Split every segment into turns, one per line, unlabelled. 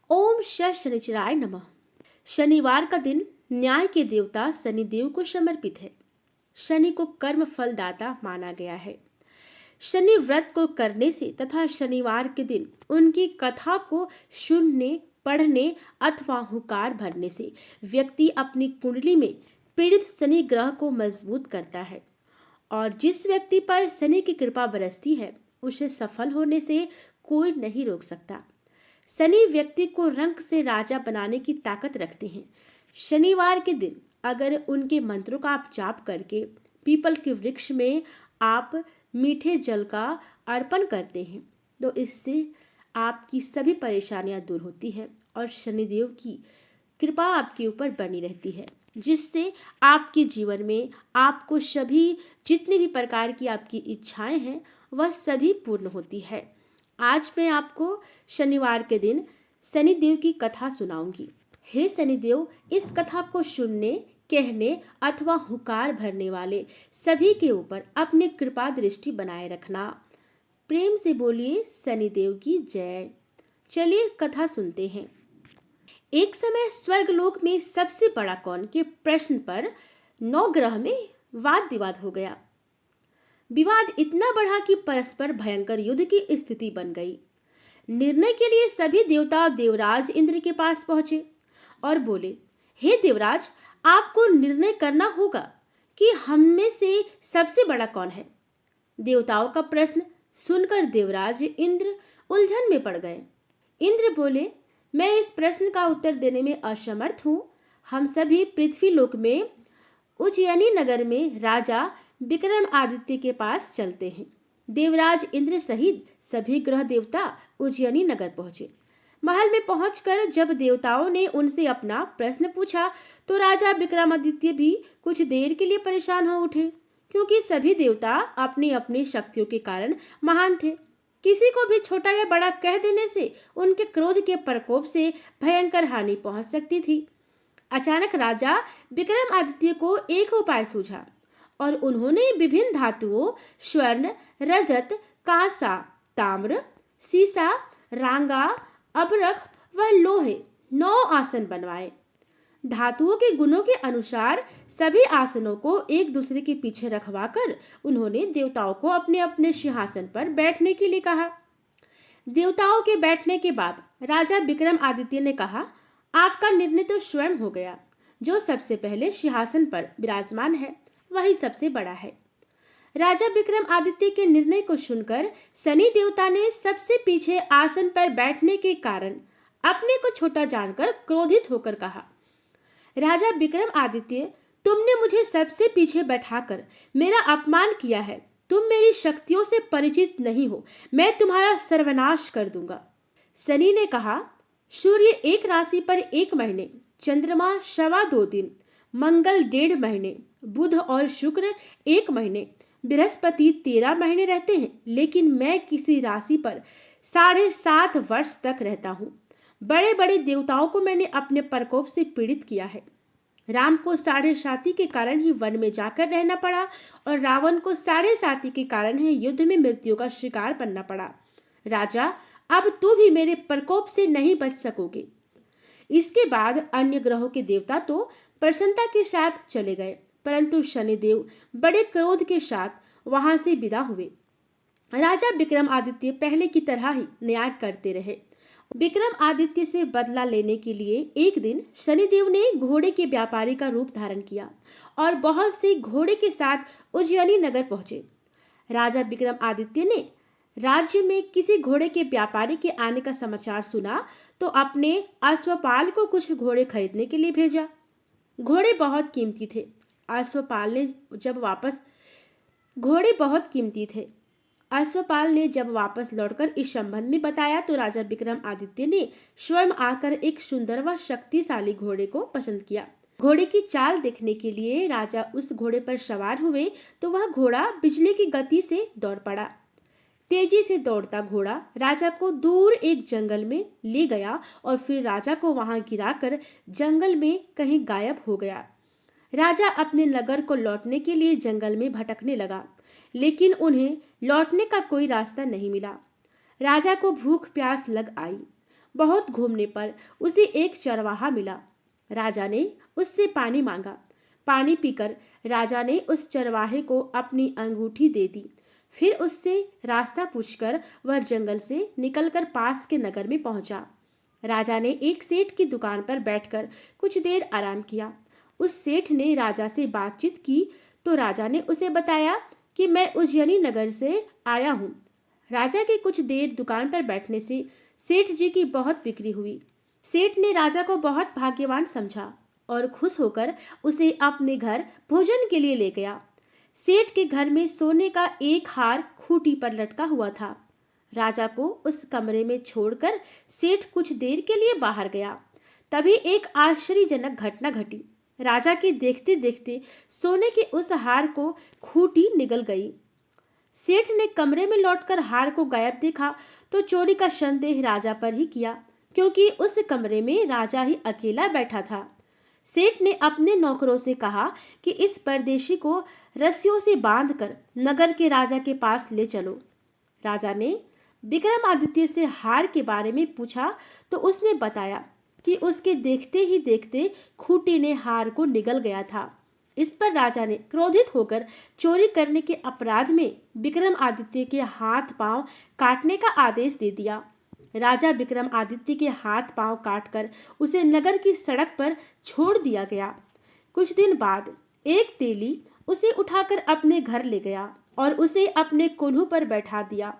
ओम शनिचराय नमः। शनिवार का दिन न्याय के देवता शनिदेव को समर्पित है। शनि को कर्म फलदाता माना गया है। शनि व्रत को करने से तथा शनिवार के दिन उनकी कथा को सुनने, पढ़ने अथवा हुकार भरने से व्यक्ति अपनी कुंडली में पीड़ित शनि ग्रह को मजबूत करता है और जिस व्यक्ति पर शनि की कृपा बरसती है उसे सफल होने से कोई नहीं रोक सकता। शनि व्यक्ति को रंक से राजा बनाने की ताकत रखते हैं। शनिवार के दिन अगर उनके मंत्रों का आप जाप करके पीपल के वृक्ष में आप मीठे जल का अर्पण करते हैं तो इससे आपकी सभी परेशानियां दूर होती है और शनिदेव की कृपा आपके ऊपर बनी रहती है, जिससे आपके जीवन में आपको सभी जितनी भी प्रकार की आपकी इच्छाएं हैं वह सभी पूर्ण होती है। आज मैं आपको शनिवार के दिन शनिदेव की कथा सुनाऊंगी। हे शनिदेव, इस कथा को सुनने, कहने अथवा हुकार भरने वाले सभी के ऊपर अपनी कृपा दृष्टि बनाए रखना। प्रेम से बोलिए शनिदेव की जय। चलिए कथा सुनते हैं। एक समय स्वर्गलोक में सबसे बड़ा कौन के प्रश्न पर 9 ग्रह में वाद विवाद हो गया। विवाद इतना बढ़ा कि परस्पर भयंकर युद्ध की स्थिति बन गई। निर्णय के लिए सभी देवता देवराज इंद्र के पास पहुंचे और बोले, हे देवराज, आपको निर्णय करना होगा कि हम में से सबसे बड़ा कौन है। देवताओं का प्रश्न सुनकर देवराज इंद्र उलझन में पड़ गए। इंद्र बोले, मैं इस प्रश्न का उत्तर देने में असमर्थ हूं। हम सभी पृथ्वी लोक में उज्जैनी नगर में राजा विक्रमादित्य के पास चलते हैं। देवराज इंद्र सहित सभी ग्रह देवता उज्जैनी नगर पहुंचे। महल में पहुंचकर जब देवताओं ने उनसे अपना प्रश्न पूछा तो राजा विक्रमादित्य भी कुछ देर के लिए परेशान हो उठे, क्योंकि सभी देवता अपनी अपनी शक्तियों के कारण महान थे। किसी को भी छोटा या बड़ा कह देने से उनके क्रोध के प्रकोप से भयंकर हानि पहुंच सकती थी। अचानक राजा विक्रमादित्य को एक उपाय सूझा और उन्होंने विभिन्न धातुओं स्वर्ण, रजत, कांसा, ताम्र, सीसा, रांगा, अभ्रक व लोहे 9 आसन बनवाए। धातुओं के गुणों के अनुसार सभी आसनों को एक दूसरे के पीछे रखवाकर उन्होंने देवताओं को अपने अपने सिंहासन पर बैठने के लिए कहा। देवताओं के बैठने के बाद राजा विक्रमादित्य ने कहा, आपका निर्णय तो स्वयं हो गया। जो सबसे पहले सिंहासन पर विराजमान है वही सबसे बड़ा है। राजा विक्रमादित्य के निर्णय को सुनकर शनि देवता ने सबसे पीछे आसन पर बैठने के कारण अपने को छोटा जानकर क्रोधित होकर कहा, राजा विक्रमादित्य, तुमने मुझे सबसे पीछे बैठाकर मेरा अपमान किया है। तुम मेरी शक्तियों से परिचित नहीं हो। मैं तुम्हारा सर्वनाश कर दूंगा। शनि ने कहा, सूर्य एक राशि पर 1 महीने, चंद्रमा 2.25 दिन, मंगल 1.5 महीने, बुध और शुक्र 1 महीने, बृहस्पति 13 महीने रहते हैं, लेकिन मैं किसी राशि पर 7.5 वर्ष तक रहता हूँ। बड़े बड़े देवताओं को मैंने अपने प्रकोप से पीड़ित किया है। राम को 7.5 के कारण ही वन में जाकर रहना पड़ा और रावण को 7.5 के कारण ही युद्ध में मृत्यु का शिकार बनना पड़ा। राजा, अब तू भी मेरे प्रकोप से नहीं बच सकोगे। इसके बाद अन्य ग्रहों के देवता तो प्रसन्नता के साथ चले गए, परंतु शनिदेव बड़े क्रोध के साथ वहां से विदा हुए। राजा विक्रमादित्य पहले की तरह ही न्याय करते रहे। विक्रमादित्य से बदला लेने के लिए एक दिन शनिदेव ने घोड़े के व्यापारी का रूप धारण किया और बहुत से घोड़े के साथ उज्जैनी नगर पहुंचे। राजा विक्रमादित्य ने राज्य में किसी घोड़े के व्यापारी के आने का समाचार सुना तो अपने अश्वपाल को कुछ घोड़े खरीदने के लिए भेजा। घोड़े बहुत कीमती थे। अश्वपाल ने जब वापस लौटकर इस संबंध में बताया तो राजा विक्रमादित्य ने स्वयं आकर एक सुंदर व शक्तिशाली घोड़े को पसंद किया। घोड़े की चाल देखने के लिए राजा उस घोड़े पर सवार हुए तो वह घोड़ा बिजली की गति से दौड़ पड़ा। तेजी से दौड़ता घोड़ा राजा को दूर एक जंगल में ले गया और फिर राजा को वहां गिराकर जंगल में कहीं गायब हो गया। राजा अपने नगर को लौटने के लिए जंगल में भटकने लगा, लेकिन उन्हें लौटने का कोई रास्ता नहीं मिला। राजा को भूख प्यास लग आई। बहुत घूमने पर उसे एक चरवाहा मिला। राजा ने उससे पानी मांगा। पानी पीकर राजा ने उस चरवाहे को अपनी अंगूठी दे दी। फिर उससे रास्ता पूछकर वह जंगल से निकलकर पास के नगर में पहुंचा। राजा ने एक सेठ की दुकान पर बैठकर कुछ देर आराम किया। उस सेठ ने राजा से बातचीत की तो राजा ने उसे बताया कि मैं उज्जैनी नगर से आया हूँ। राजा के कुछ देर दुकान पर बैठने से सेठ जी की बहुत बिक्री हुई। सेठ ने राजा को बहुत भाग्यवान समझा और खुश होकर उसे अपने घर भोजन के लिए ले गया। सेठ के घर में सोने का एक हार खूंटी पर लटका हुआ था। राजा को उस कमरे में छोड़कर सेठ कुछ देर के लिए बाहर गया। तभी एक आश्चर्यजनक घटना घटी। राजा के देखते देखते सोने के उस हार को खूंटी निगल गई। सेठ ने कमरे में लौटकर हार को गायब देखा तो चोरी का संदेह राजा पर ही किया, क्योंकि उस कमरे में राजा ही अकेला बैठा था। सेठ ने अपने नौकरों से कहा कि इस परदेशी को रस्सियों से बांधकर नगर के राजा के पास ले चलो। राजा ने विक्रमादित्य से हार के बारे में पूछा तो उसने बताया कि उसके देखते ही देखते खूंटी ने हार को निगल गया था। इस पर राजा ने क्रोधित होकर चोरी करने के अपराध में विक्रमादित्य के हाथ पांव काटने का आदेश दे दिया। राजा विक्रमादित्य के हाथ पांव काटकर उसे नगर की सड़क पर छोड़ दिया गया। कुछ दिन बाद एक तेली उसे उठाकर अपने घर ले गया और उसे अपने कोल्हू पर बैठा दिया।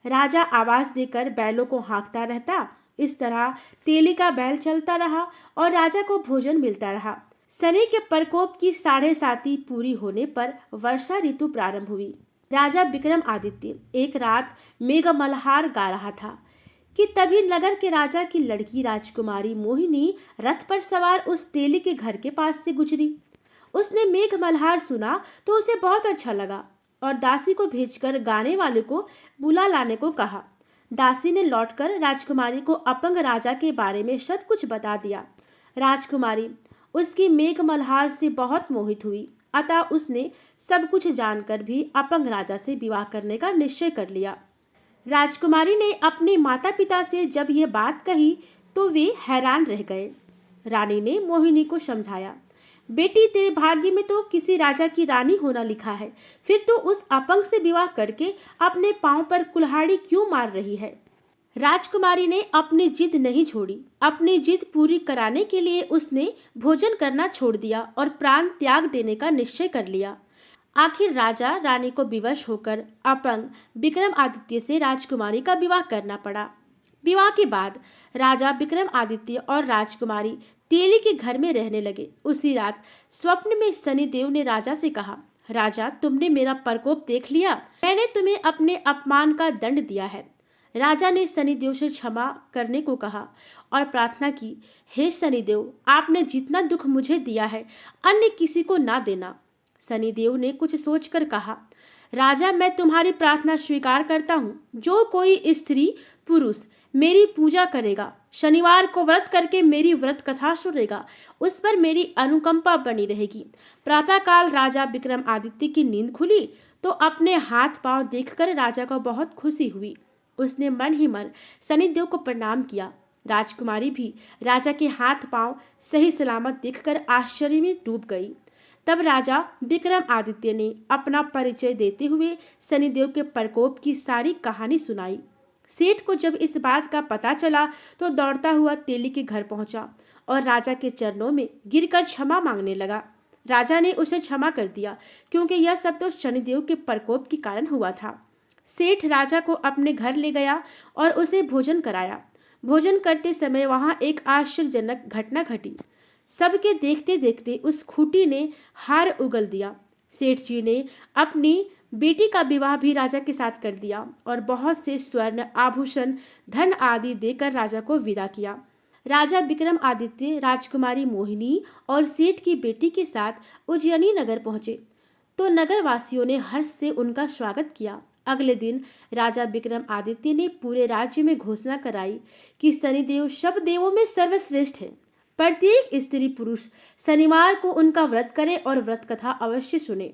राजा आवाज देकर बैलों को हाँकता रहता। इस तरह तेली का बैल चलता रहा और राजा को भोजन मिलता रहा। शनि के प्रकोप की 7.5 पूरी होने पर वर्षा ऋतु प्रारंभ हुई। राजा विक्रमादित्य एक रात मेघमल्हार गा रहा था कि तभी नगर के राजा की लड़की राजकुमारी मोहिनी रथ पर सवार उस तेली के घर के पास से गुजरी। उसने मेघमल्हार सुना तो उसे बहुत अच्छा लगा और दासी को भेजकर गाने वाले को बुला लाने को कहा। दासी ने लौटकर राजकुमारी को अपंग राजा के बारे में सब कुछ बता दिया। राजकुमारी उसकी मेघमल्हार से बहुत मोहित हुई, अतः उसने सब कुछ जानकर भी अपंग राजा से विवाह करने का निश्चय कर लिया। राजकुमारी ने अपने माता पिता से जब यह बात कही तो वे हैरान रह गए। रानी ने मोहिनी को समझाया, बेटी तेरे भाग्य में तो किसी राजा की रानी होना लिखा है, फिर तो उस अपंग से विवाह करके अपने पांव पर कुल्हाड़ी क्यों मार रही है। राजकुमारी ने अपनी जिद नहीं छोड़ी। अपनी जिद पूरी कराने के लिए उसने भोजन करना छोड़ दिया और प्राण त्याग देने का निश्चय कर लिया। आखिर राजा रानी को विवश होकर अपंग विक्रमादित्य से राजकुमारी का विवाह करना पड़ा। विवाह के बाद राजा विक्रमादित्य और राजकुमारी तेली के घर में रहने लगे। उसी रात स्वप्न में शनिदेव ने राजा से कहा, राजा तुमने मेरा प्रकोप देख लिया, मैंने तुम्हें अपने अपमान का दंड दिया है। राजा ने शनिदेव से क्षमा करने को कहा और प्रार्थना की, हे शनिदेव, आपने जितना दुख मुझे दिया है अन्य किसी को ना देना। शनिदेव ने कुछ सोचकर कहा, राजा मैं तुम्हारी प्रार्थना स्वीकार करता हूँ। जो कोई स्त्री पुरुष मेरी पूजा करेगा, शनिवार को व्रत करके मेरी व्रत कथा सुनेगा, उस पर मेरी अनुकंपा बनी रहेगी। प्रातःकाल राजा विक्रमादित्य की नींद खुली तो अपने हाथ पांव देखकर राजा को बहुत खुशी हुई। उसने मन ही मन शनिदेव को प्रणाम किया। राजकुमारी भी राजा के हाथ पांव सही सलामत देखकर आश्चर्य में डूब गई। तब राजा विक्रमादित्य ने अपना परिचय देते हुए शनिदेव के प्रकोप की सारी कहानी सुनाई। सेठ को जब इस बात का पता चला तो दौड़ता हुआ तेली के घर पहुंचा और राजा के चरणों में गिरकर क्षमा मांगने लगा। राजा ने उसे क्षमा कर दिया, क्योंकि यह सब तो शनिदेव के प्रकोप के कारण हुआ था। सेठ राजा को अपने घर ले गया और उसे भोजन कराया। भोजन करते समय वहां एक आश्चर्यजनक घटना घटी। सबके देखते देखते उस खूंटी ने हार उगल दिया। सेठ जी ने अपनी बेटी का विवाह भी राजा के साथ कर दिया और बहुत से स्वर्ण आभूषण धन आदि देकर राजा को विदा किया। राजा विक्रमादित्य राजकुमारी मोहिनी और सेठ की बेटी के साथ उज्जैनी नगर पहुंचे तो नगर वासियों ने हर्ष से उनका स्वागत किया। अगले दिन राजा विक्रमादित्य ने पूरे राज्य में घोषणा कराई कि शनिदेव सब देवों में सर्वश्रेष्ठ है। प्रत्येक स्त्री पुरुष शनिवार को उनका व्रत करे और व्रत कथा अवश्य सुने।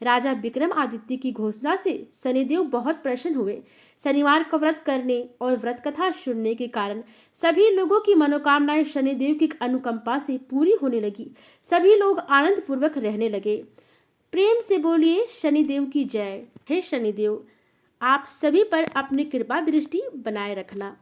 राजा विक्रमादित्य की घोषणा से शनिदेव बहुत प्रसन्न हुए। शनिवार का व्रत करने और व्रत कथा सुनने के कारण सभी लोगों की मनोकामनाएं शनिदेव की अनुकंपा से पूरी होने लगी। सभी लोग आनंद पूर्वक रहने लगे। प्रेम से बोलिए शनिदेव की जय। हे शनिदेव, आप सभी पर अपनी कृपा दृष्टि बनाए रखना।